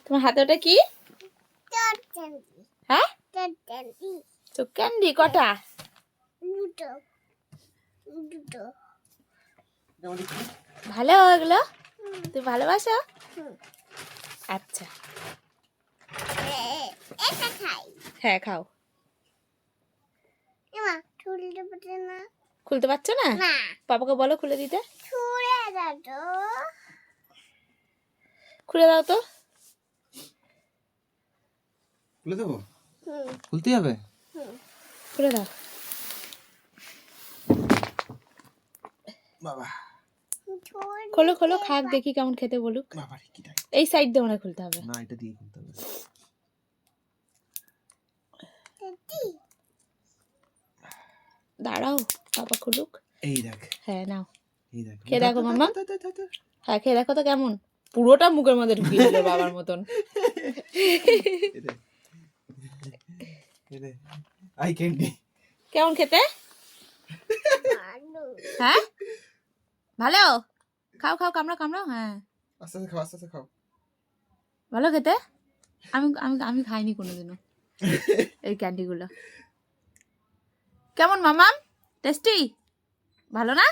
তোমার হাতে ওটা কি? হ্যাঁ, চোখ ক্যান্ডি। কটা? ভালো এগুলো? তুই ভালোবাসো? আচ্ছা, হ্যাঁ খাও। খুলতে পারছো না? পাপাকে বলো খুলে দিতে। খুলে দাও তো। খুলে দেবো? খুলতে হবে? খুলে দাও। বাবা, খোলো খোলো, খাক দেখি কেমন খেতে বলুক। বাবা কি টাইট। এই সাইড দিয়ে মনে হয় খুলতে হবে। না, এটা দিয়ে খুলতে হবে। দাঁড়াও, পাপা খুলুক। এই দেখ, হ্যাঁ নাও, এই দেখ। খেয়ে দেখো মাম্মা। হ্যাঁ খেয়ে দেখো তো কেমন। পুরোটা মুখের মধ্যে ঢুকিয়ে দিল বাবার মতন। আই ক্যান্ডি কেমন খেতে? হ্যাঁ ভালো। খাও খাও, কামড়াও কামড়াও। হ্যাঁ আস্তে আস্তে খাও, আস্তে আস্তে খাও। ভালো খেতে। আমি আমি আমি খাইনি কোনোদিনও এই ক্যান্ডিগুলো। কেমন মামাম? টেস্টি? ভালো না?